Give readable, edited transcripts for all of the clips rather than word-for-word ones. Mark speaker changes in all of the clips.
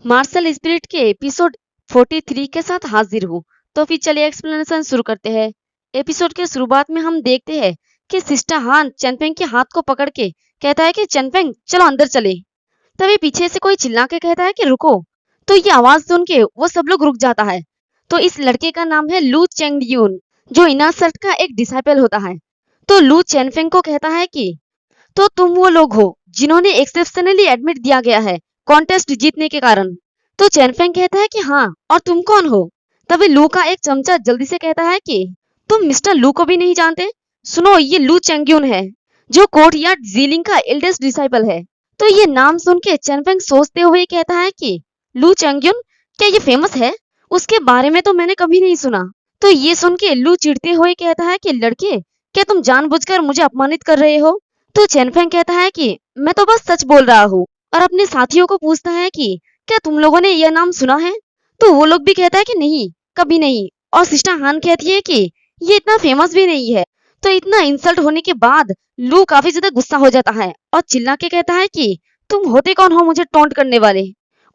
Speaker 1: Martial spirit के episode 43 के साथ हाजिर हूँ। तो फिर चलिए एक्सप्लेनेशन शुरू करते हैं। एपिसोड के शुरुआत में हम देखते हैं कि सिस्टर हान चनफेंग के हाथ को पकड़ के कहता है कि चनफेंग चलो अंदर चले। तभी पीछे से कोई चिल्ला के कहता है कि रुको। तो ये आवाज सुन के वो सब लोग रुक जाता है। तो इस लड़के का नाम है लू चेंगडियून, जो इनर सर्ट का एक डिसाइपल होता है। तो लू चेनफेंग को कहता है कि तो तुम वो लोग हो जिन्होंने एक्सेप्शनली एडमिट दिया गया है कॉन्टेस्ट जीतने के कारण। तो चेनफेंग कहता है कि हाँ, और तुम कौन हो? तभी लू का एक चमचा जल्दी से कहता है कि तुम मिस्टर लू को भी नहीं जानते। सुनो, ये लू चेंग्यून है, जो कोर्ट यार्ड जीलिंग का एल्डेस्ट डिसाइपल है। तो ये नाम सुन के चेनफेंग सोचते हुए कहता है कि लू चेंग्यून, क्या ये फेमस है? उसके बारे में तो मैंने कभी नहीं सुना। तो ये सुन के लू चिढ़ते हुए कहता है कि लड़के, क्या तुम जानबूझकर मुझे अपमानित कर रहे हो? तो चेनफेंग कहता है कि मैं तो बस सच बोल रहा हूँ, और अपने साथियों को पूछता है कि क्या तुम लोगों ने यह नाम सुना है? तो वो लोग भी कहता है कि नहीं, कभी नहीं। और सिस्टर हान कहती है कि ये इतना फेमस भी नहीं है। तो इतना इंसल्ट होने के बाद लू काफी ज्यादा गुस्सा हो जाता है और चिल्ला के कहता है कि तुम होते कौन हो मुझे टोंट करने वाले?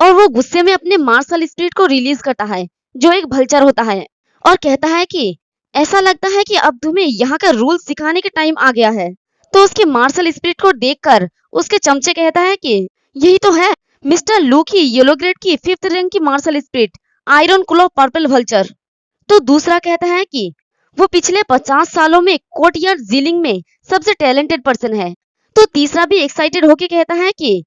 Speaker 1: और वो गुस्से में अपने मार्शल स्पिरिट को रिलीज करता है, जो एक भलचर होता है, और कहता है कि ऐसा लगता है कि अब तुम्हें यहाँ का रूल सिखाने के टाइम आ गया है। तो उसके मार्शल स्पिरिट को देखकर उसके चमचे कहता है कि यही तो है मिस्टर लू की येलो ग्रेड की 5th रैंक की मार्शल स्पिरिट, आयरन क्लो पर्पल वल्चर। तो दूसरा कहता है कि वो पिछले 50 सालों में कोर्ट यार्ड जीलिंग में सबसे टैलेंटेड पर्सन है। तो तीसरा भी एक्साइटेड होके कहता है कि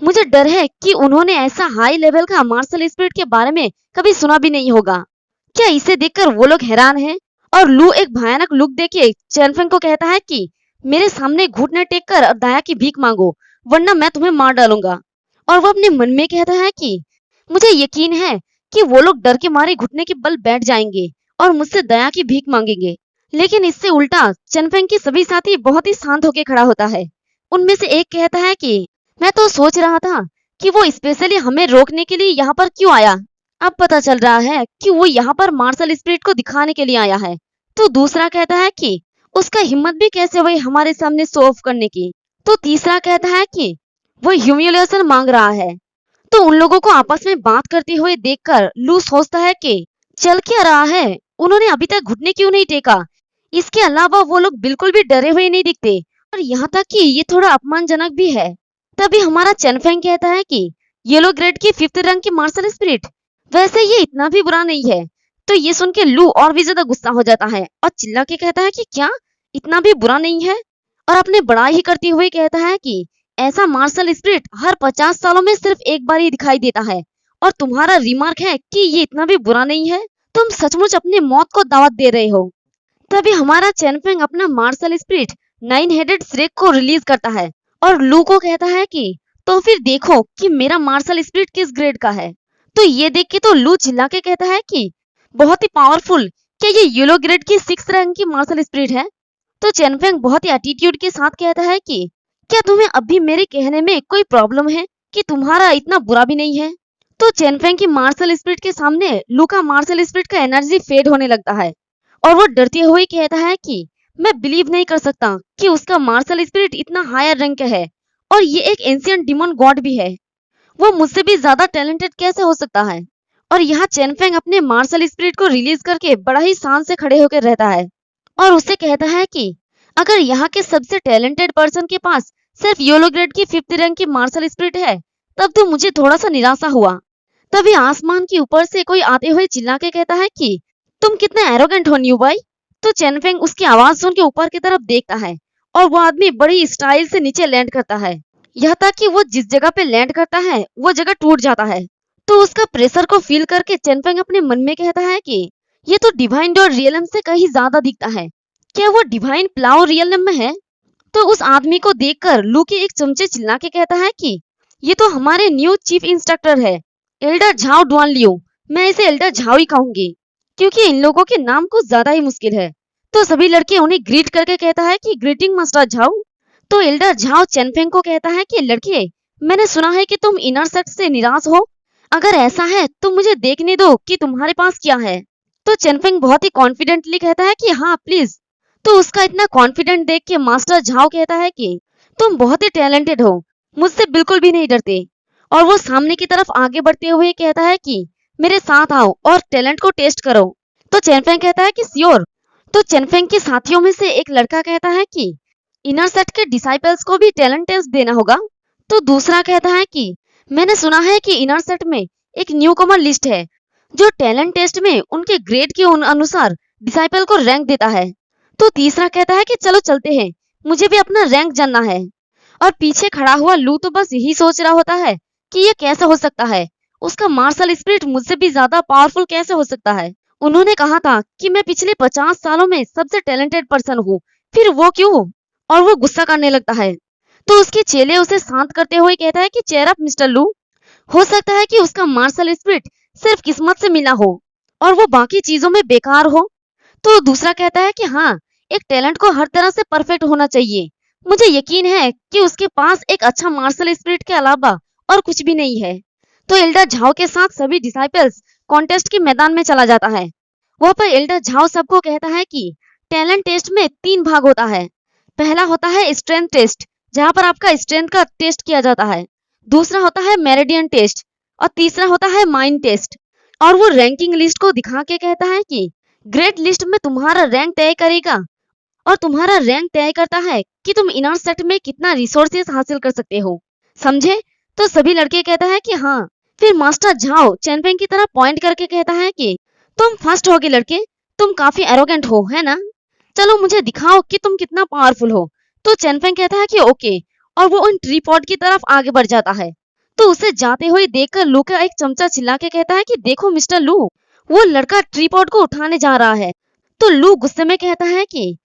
Speaker 1: मुझे डर है कि उन्होंने ऐसा हाई लेवल का मार्शल स्पिरिट के बारे में कभी सुना भी नहीं होगा। क्या इसे देखकर वो लोग हैरान हैं? और लू एक भयानक लुक देके चेनफेंग को कहता है कि मेरे सामने घुटने टेक कर और दया की भीख मांगो, वरना मैं तुम्हें मार डालूंगा। और वो अपने मन में कहता है कि मुझे यकीन है कि वो लोग डर के मारे घुटने के बल बैठ जाएंगे और मुझसे दया की भीख मांगेंगे। लेकिन इससे उल्टा चनफेंग के सभी साथी बहुत ही शांत होकर खड़ा होता है। उनमें से एक कहता है कि मैं तो सोच रहा था कि वो स्पेशली हमें रोकने के लिए यहाँ पर क्यों आया। अब पता चल रहा है कि वो यहाँ पर मार्शल स्पिरिट को दिखाने के लिए आया है। तो दूसरा कहता है कि उसका हिम्मत भी कैसे हुई हमारे सामने शो ऑफ करने की। तो तीसरा कहता है कि वो ह्यूमिलिएशन मांग रहा है। तो उन लोगों को आपस में बात करते हुए देखकर लू सोचता है कि चल क्या रहा है, उन्होंने अभी तक घुटने क्यों नहीं टेका। इसके अलावा वो लोग बिल्कुल भी डरे हुए नहीं दिखते, और यहाँ तक कि ये थोड़ा अपमानजनक भी है। तभी हमारा चनफेंग कहता है कि येलो ग्रेड की 5th रैंक की मार्शल स्पिरिट, वैसे ये इतना भी बुरा नहीं है। तो ये सुन के लू और भी ज्यादा गुस्सा हो जाता है और चिल्ला के कहता है कि क्या इतना भी बुरा नहीं है? और अपने बड़ाई ही करते हुए कहता है कि ऐसा मार्शल स्पिरिट हर 50 सालों में सिर्फ एक बार ही दिखाई देता है, और तुम्हारा रिमार्क है कि ये इतना भी बुरा नहीं है। तुम सचमुच अपनी मौत को दावत दे रहे हो। तभी हमारा चेनफेंग अपना मार्शल स्पिरिट 9 हेडेड स्नेक को रिलीज करता है और लू को कहता है कि तो फिर देखो कि मेरा मार्शल स्पिरिट किस ग्रेड का है। तो ये देख के तो लू चिल्ला के कहता है कि बहुत ही पावरफुल, क्या ये येलो ग्रेड की 6th रैंक की मार्शल स्पिरिट है? तो चेनफेंग बहुत ही एटीट्यूड के साथ कहता है कि क्या तुम्हें अभी मेरे कहने में कोई प्रॉब्लम है कि तुम्हारा इतना बुरा भी नहीं है? तो चेनफेंग की मार्शल स्पिरिट के सामने लू का मार्शल स्पिरिट का एनर्जी फेड होने लगता है, और वो डरते हुए कहता है कि मैं बिलीव नहीं कर सकता कि उसका मार्शल स्पिरिट इतना हायर रैंक का है, और ये एक एंशिएंट डिमन गॉड भी है। वो मुझसे भी ज्यादा टैलेंटेड कैसे हो सकता है? और यहाँ चेनफेंग अपने मार्शल स्पिरिट को रिलीज करके बड़ा ही शान से खड़े होकर रहता है और उससे कहता है कि अगर यहाँ के सबसे टैलेंटेड पर्सन के पास सिर्फ येलो ग्रेड की 5th रैंक की मार्शल स्पिरिट है, तब तो मुझे थोड़ा सा निराशा हुआ। तभी आसमान के ऊपर से कोई आते हुए चिल्ला के कहता है कि तुम कितने एरोगेंट हो न्यू बॉय। तो चेनफेंग उसकी आवाज सुन के ऊपर की तरफ देखता है, और वो आदमी बड़ी स्टाइल से नीचे लैंड करता है, यहाँ तक कि वो जिस जगह पे लैंड करता है वो जगह टूट जाता है। तो उसका प्रेशर को फील करके चेनफेंग अपने मन में कहता है कि ये तो डिवाइन डॉट रियलम से कहीं ज्यादा दिखता है। क्या वो डिवाइन प्लाव रियलम में है? तो उस आदमी को देखकर लू के एक चमचे चिल्ला के कहता है कि ये तो हमारे न्यू चीफ इंस्ट्रक्टर है, एल्डर झाओ डुआन लियो। मैं इसे एल्डर झाओ ही कहूंगी, क्योंकि इन लोगों के नाम कुछ ज्यादा ही मुश्किल है। तो सभी लड़के उन्हें ग्रीट करके कहता है कि ग्रीटिंग मास्टर झाओ। तो एल्डर झाओ चेनफेंग को कहता है कि लड़के, मैंने सुना है कि तुम इनर सेट से निराश हो। अगर ऐसा है तो मुझे देखने दो कि तुम्हारे पास क्या है। तो चेनफेंग बहुत ही कॉन्फिडेंटली कहता है कि हाँ प्लीज। तो उसका इतना कॉन्फिडेंट देख के मास्टर झाओ कहता है कि तुम बहुत ही टैलेंटेड हो, मुझसे बिल्कुल भी नहीं डरते। और वो सामने की तरफ आगे बढ़ते हुए कहता है कि मेरे साथ आओ और टैलेंट को टेस्ट करो। तो चेनफेंग कहता है कि श्योर। तो चेनफेंग के साथियों में से एक लड़का कहता है कि इनर सेट के डिसाइपल्स को भी टैलेंट टेस्ट देना होगा। तो दूसरा कहता है कि मैंने सुना है कि इनर सेट में एक न्यू कमर लिस्ट है जो टैलेंट टेस्ट में उनके ग्रेड के अनुसार डिसाइपल को रैंक देता है। तो तीसरा कहता है कि चलो चलते हैं, मुझे भी अपना रैंक जानना है। और पीछे खड़ा हुआ लू तो बस यही सोच रहा होता है कि ये कैसे हो सकता है, उसका मार्शल स्पिरिट मुझसे भी ज्यादा पावरफुल कैसे हो सकता है। उन्होंने कहा था कि मैं पिछले 50 सालों में सबसे टैलेंटेड पर्सन हूँ, फिर वो क्यों? और वो गुस्सा करने लगता है। तो उसके चेले उसे शांत करते हुए कहता है कि चेयर अप मिस्टर लू, हो सकता है कि उसका मार्शल स्पिरिट सिर्फ किस्मत से मिला हो और वो बाकी चीजों में बेकार हो। तो दूसरा कहता है कि हाँ, एक टैलेंट को हर तरह से परफेक्ट होना चाहिए। मुझे यकीन है कि उसके पास एक अच्छा मार्शल स्पिरिट के अलावा और कुछ भी नहीं है। तो एल्डर झाओ के साथ सभी डिसाइपल्स कॉन्टेस्ट के मैदान में चला जाता है। वहाँ पर एल्डर झाओ सबको कहता है कि टैलेंट टेस्ट में 3 भाग होता है। पहला होता है स्ट्रेंथ टेस्ट, जहाँ पर आपका स्ट्रेंथ का टेस्ट किया जाता है। दूसरा होता है मेरिडियन टेस्ट और तीसरा होता है माइंड टेस्ट। और वो रैंकिंग लिस्ट को दिखा के कहता है कि ग्रेड लिस्ट में तुम्हारा रैंक तय करेगा और तुम्हारा रैंक तय करता है कि तुम इनर सेट में कितना रिसोर्सेस हासिल कर सकते हो, समझे? तो सभी लड़के कहता है कि हाँ। फिर मास्टर झाओ चेनफेंग की तरफ पॉइंट करके कहता है कि तुम फर्स्ट होगे लड़के, तुम काफी एरोगेंट हो, है ना? चलो मुझे दिखाओ कि तुम कितना पावरफुल हो। तो चेनफेंग कहता है कि ओके, और वो उन ट्री पॉड की तरफ आगे बढ़ जाता है। तो उसे जाते हुए देखकर लू का एक चमचा चिल्ला के कहता है कि देखो मिस्टर लू, वो लड़का ट्री पॉड को उठाने जा रहा है। तो लू गुस्से में कहता है कि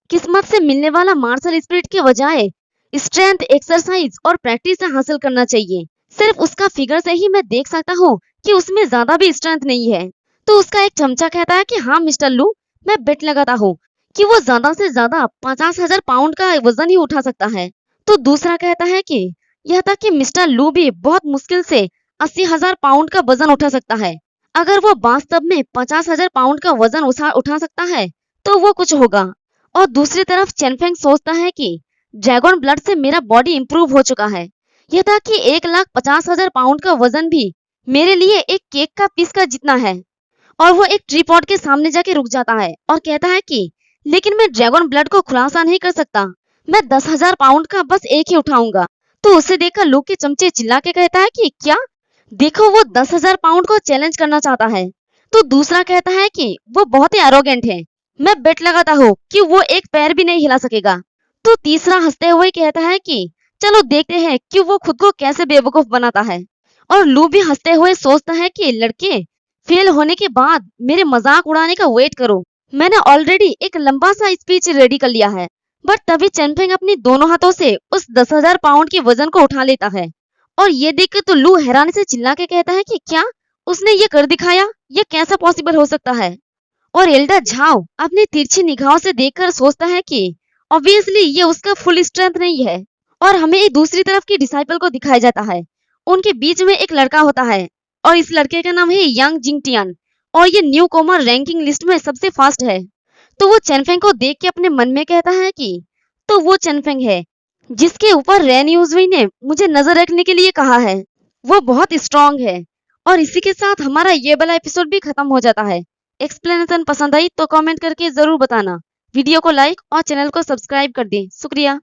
Speaker 1: किस्मत से मिलने वाला मार्शल स्पिरिट के बजाय स्ट्रेंथ, एक्सरसाइज और प्रैक्टिस से हासिल करना चाहिए। सिर्फ उसका फिगर से ही मैं देख सकता हूँ कि उसमें ज्यादा भी स्ट्रेंथ नहीं है। तो उसका एक चमचा कहता है कि हाँ मिस्टर लू, मैं बेट लगाता हूँ कि वो ज्यादा से ज्यादा 50,000 पाउंड का वजन ही उठा सकता है। तो दूसरा कहता है कि यह तक कि मिस्टर लू भी बहुत मुश्किल से 80,000 पाउंड का वजन उठा सकता है। अगर वो वास्तव में 50,000 पाउंड का वजन उठा सकता है तो वो कुछ होगा। और दूसरी तरफ चेनफेंग सोचता है कि ड्रैगन ब्लड से मेरा बॉडी इंप्रूव हो चुका है। यह था कि 1,50,000 पाउंड का वजन भी मेरे लिए एक केक का पीस का जितना है। और वो एक ट्री पॉड के सामने जाके रुक जाता है और कहता है कि लेकिन मैं ड्रैगन ब्लड को खुलासा नहीं कर सकता, मैं 10,000 पाउंड का बस एक ही उठाऊंगा। तो उसे देखकर लू के चमचे चिल्ला के कहता है कि क्या? देखो, वो 10,000 पाउंड को चैलेंज करना चाहता है। तो दूसरा कहता है कि वो बहुत ही एरोगेंट है, मैं बेट लगाता हूँ कि वो एक पैर भी नहीं हिला सकेगा। तो तीसरा हंसते हुए कहता है कि चलो देखते हैं कि वो खुद को कैसे बेवकूफ बनाता है। और लू भी हंसते हुए सोचता है कि लड़के, फेल होने के बाद मेरे मजाक उड़ाने का वेट करो, मैंने ऑलरेडी एक लंबा सा स्पीच रेडी कर लिया है। बट तभी चेनफेंग अपनी दोनों हाथों से उस 10,000 पाउंड के वजन को उठा लेता है। और ये देखकर तो लू हैरानी से चिल्ला के कहता है कि क्या उसने ये कर दिखाया, ये कैसा पॉसिबल हो सकता है? और एल्डर झाओ अपनी तिरछी निगाहों से देखकर सोचता है कि ऑब्वियसली ये उसका फुल स्ट्रेंथ नहीं है। और हमें एक दूसरी तरफ की डिसाइपल को दिखाया जाता है। उनके बीच में एक लड़का होता है और इस लड़के का नाम है यांग जिंगटियन और ये न्यू कॉमर रैंकिंग लिस्ट में सबसे फास्ट है। तो वो चेनफेंग को देख के अपने मन में कहता है कि तो वो चेनफेंग है जिसके ऊपर रेन यूजुई ने मुझे नजर रखने के लिए कहा है, वो बहुत स्ट्रांग है। और इसी के साथ हमारा ये वाला एपिसोड भी खत्म हो जाता है। एक्सप्लेनेशन पसंद आई तो कमेंट करके जरूर बताना। वीडियो को लाइक और चैनल को सब्सक्राइब कर दें। शुक्रिया।